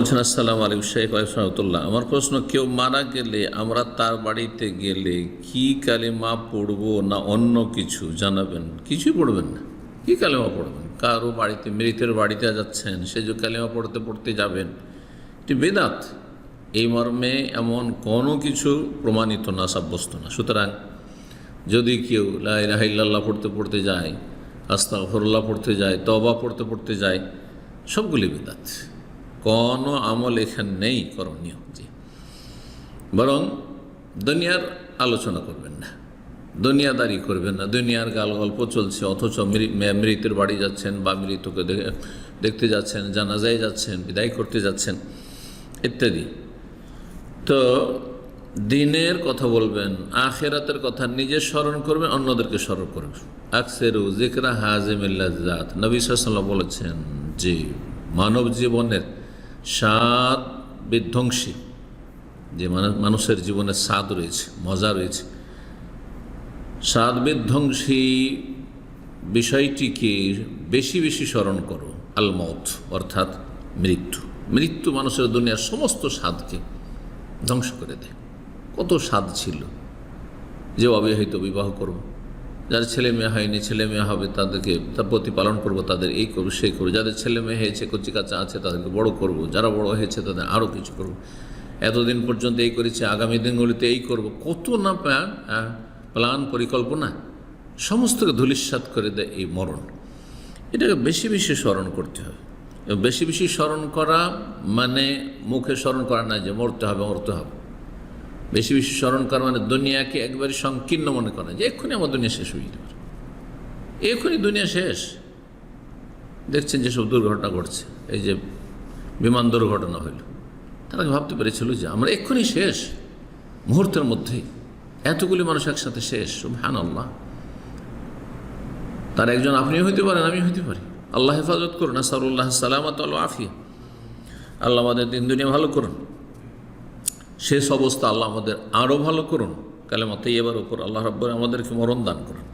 বলছেন, আসসালামু আলাইকুম শেখ রহমতুল্লাহ। আমার প্রশ্ন, কেউ মারা গেলে আমরা তার বাড়িতে গেলে কি কালেমা পড়ব না অন্য কিছু জানাবেন? কিছুই পড়বেন না। কি কালেমা পড়বেন? কারো বাড়িতে, মৃতের বাড়িতে যাচ্ছেন, সে যে কালেমা পড়তে পড়তে যাবেন, এটি বেদাত। এই মর্মে এমন কোনো কিছু প্রমাণিত না, সাব্যস্ত না। সুতরাং যদি কেউ লা ইলাহা ইল্লাল্লাহ পড়তে পড়তে যায়, আস্তাগফিরুল্লাহ পড়তে যায়, তওবা পড়তে পড়তে যায়, সবগুলি বেদাত। কোনো আমল এখানে নেই করণীয়। জি, বরং দুনিয়ার আলোচনা করবেন না, দুনিয়াদারি করবেন না। দুনিয়ার গাল গল্প চলছে, অথচ মৃতের বাড়ি যাচ্ছেন বা মৃতকে দেখতে যাচ্ছেন, জানাজায় যাচ্ছেন, বিদায় করতে যাচ্ছেন ইত্যাদি। তো দিনের কথা বলবেন, আখেরাতের কথা নিজে স্মরণ করবেন, অন্যদেরকে স্মরণ করবেন। আকসেরু যিকরা হাজিমিল লাজ্জাত, নবী সাল্লাল্লাহু আলাইহি ওয়াসাল্লাম বলেছেন যে মানব জীবনের স্বাদ বিধ্বংসী, যে মানুষের জীবনে স্বাদ রয়েছে, মজা রয়েছে, স্বাদ বিধ্বংসী বিষয়টিকে বেশি বেশি স্মরণ করো। আল মউত, অর্থাৎ মৃত্যু। মৃত্যু মানুষের দুনিয়ার সমস্ত স্বাদকে ধ্বংস করে দেয়। কত স্বাদ ছিল যে অবিবাহিত বিবাহ করব, যার ছেলে মেয়ে হয়নি, ছেলে মেয়ে হবে, তাদেরকে তার প্রতিপালন করব, তাদের এই করব সেই করব। যাদের ছেলে মেয়ে হয়েছে, কচি কাঁচা আছে, তাদেরকে বড় করব। যারা বড় হয়েছে তাদের আরও কিছু করব। এতদিন পর্যন্ত এই করেছে, আগামী দিনগুলিতে এই করব। কত না প্ল্যান, পরিকল্পনা, সমস্তকে ধূলিসাৎ করে দেয় এই মরণ। এটাকে বেশি বেশি স্মরণ করতে হবে। বেশি বেশি স্মরণ করা মানে মুখে স্মরণ করা না যে মরতে হবে মরতে হবে। বেশি বেশি স্মরণ করা মানে দুনিয়াকে একবারে সংকীর্ণ মনে করা, যে এক্ষুনি আমার দুনিয়া শেষ হয়ে যেতে পারে, এক্ষুনি দুনিয়া শেষ। দেখছেন যেসব দুর্ঘটনা ঘটছে, এই যে বিমান দুর্ঘটনা হইল, তারা ভাবতে পেরেছিল যে আমরা এক্ষুনি শেষ, মুহূর্তের মধ্যেই এতগুলি মানুষ একসাথে শেষ। সুবহানাল্লাহ। তার একজন আপনিও হইতে পারেন, আমি হইতে পারি। আল্লাহ হেফাজত করুন। নাসালুল্লাহ সালামাত ওয়াল আফিয়া। আল্লাহ আমাদের দিন দুনিয়া ভালো করুন, শেষ অবস্থা আল্লাহ আমাদের আরও ভালো করুন। কালেমা তাইয়্যিবার উপর আল্লাহ রাব্বুল আমাদেরকে মরণ দান করুন।